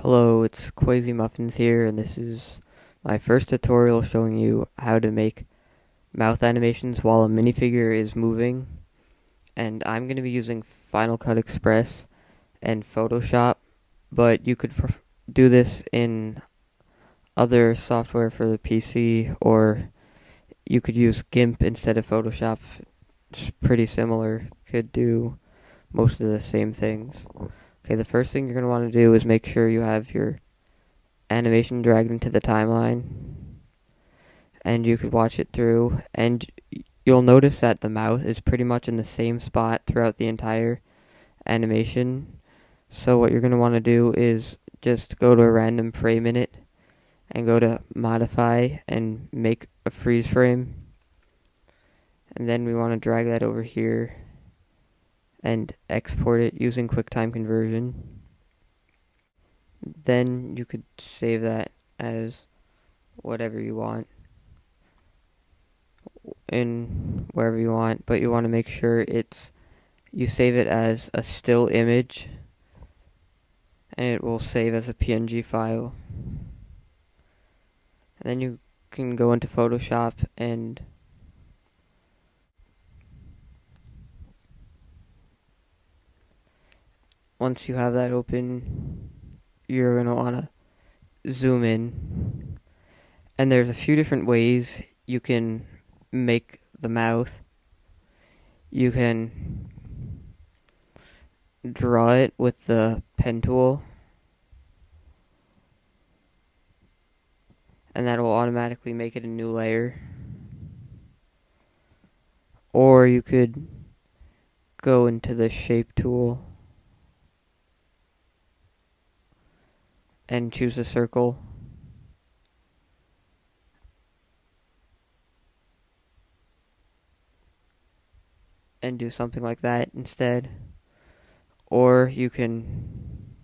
Hello, it's Quasi Muffins here, and this is my first tutorial showing you how to make mouth animations while a minifigure is moving. And I'm going to be using Final Cut Express and Photoshop, but you could do this in other software for the PC, or you could use GIMP instead of Photoshop. It's pretty similar, could do most of the same things. Okay, the first thing you're going to want to do is make sure you have your animation dragged into the timeline, and you could watch it through, and you'll notice that the mouth is pretty much in the same spot throughout the entire animation. So what you're going to want to do is just go to a random frame in it and go to modify and make a freeze frame, and then we want to drag that over here and export it using QuickTime conversion. Then you could save that as whatever you want in wherever you want, but you want to make sure you save it as a still image, and it will save as a PNG file. And then you can go into Photoshop, and once you have that open, you're going to want to zoom in. And there's a few different ways you can make the mouth. You can draw it with the pen tool, and that will automatically make it a new layer. Or you could go into the shape tool and choose a circle. And do something like that instead. Or you can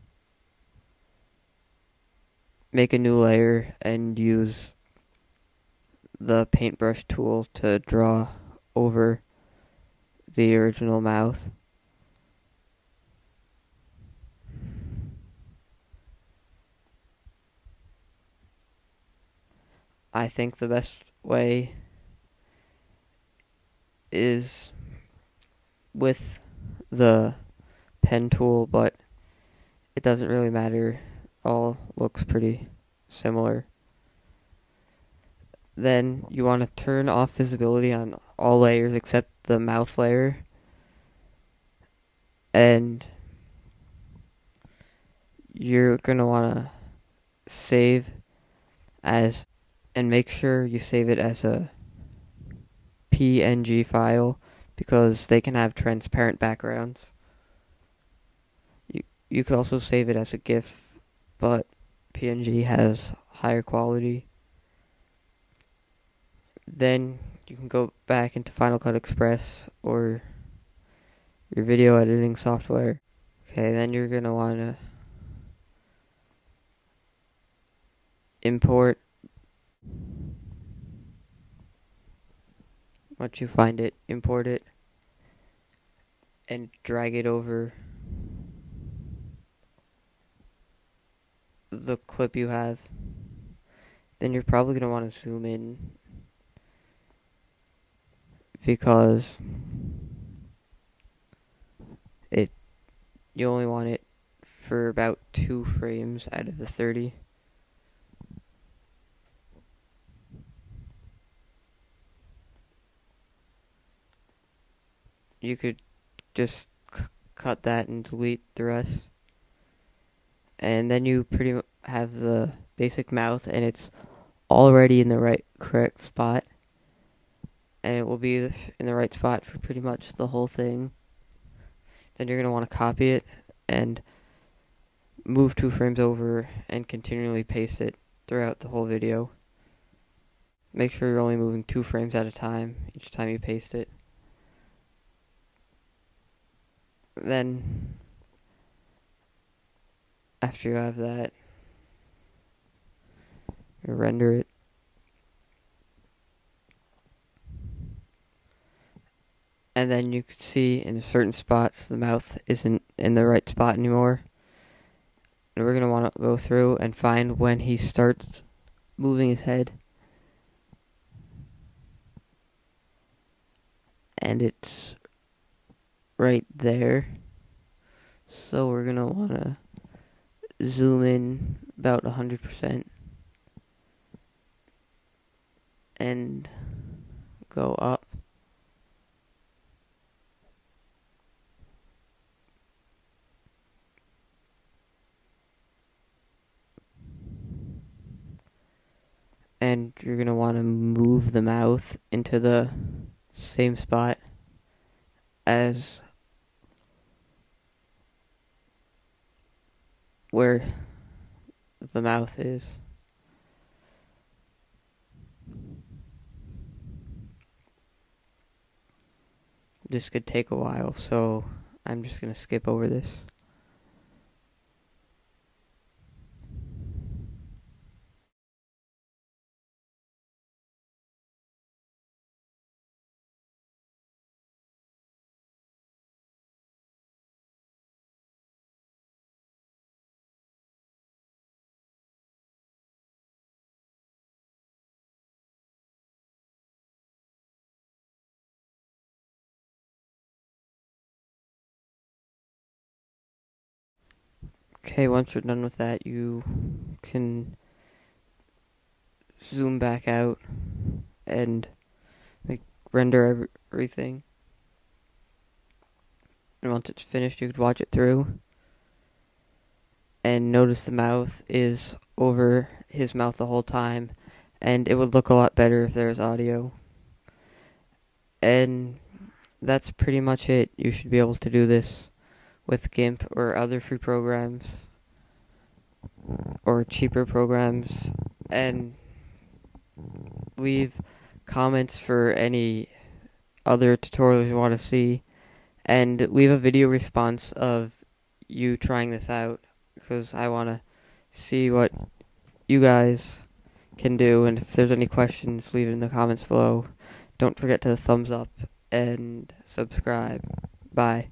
make a new layer and use the paintbrush tool to draw over the original mouth. I think the best way is with the pen tool, but it doesn't really matter. All looks pretty similar. Then you want to turn off visibility on all layers except the mouth layer, and you're going to want to save as, and make sure you save it as a PNG file, because they can have transparent backgrounds. You could also save it as a GIF, but PNG has higher quality. Then you can go back into Final Cut Express or your video editing software. Okay, then you're going to want to import. Once you find it, import it and drag it over the clip you have. Then you're probably going to want to zoom in, because you only want it for about 2 frames out of the 30. You could just cut that and delete the rest. And then you pretty much have the basic mouth, and it's already in the correct spot. And it will be in the right spot for pretty much the whole thing. Then you're going to want to copy it and move 2 frames over and continually paste it throughout the whole video. Make sure you're only moving 2 frames at a time each time you paste it. Then, after you have that, you render it. And then you can see in certain spots the mouth isn't in the right spot anymore. And we're going to want to go through and find when he starts moving his head. And it's right there. So we're going to want to zoom in about 100% and go up. And you're going to want to move the mouth into the same spot as where the mouth is. This could take a while, so I'm just going to skip over this. Okay, once you're done with that, you can zoom back out and render everything. And once it's finished, you could watch it through. And notice the mouth is over his mouth the whole time. And it would look a lot better if there was audio. And that's pretty much it. You should be able to do this with GIMP or other free programs or cheaper programs. And leave comments for any other tutorials you want to see, and leave a video response of you trying this out, because I want to see what you guys can do. And if there's any questions, leave it in the comments below. Don't forget to thumbs up and subscribe. Bye.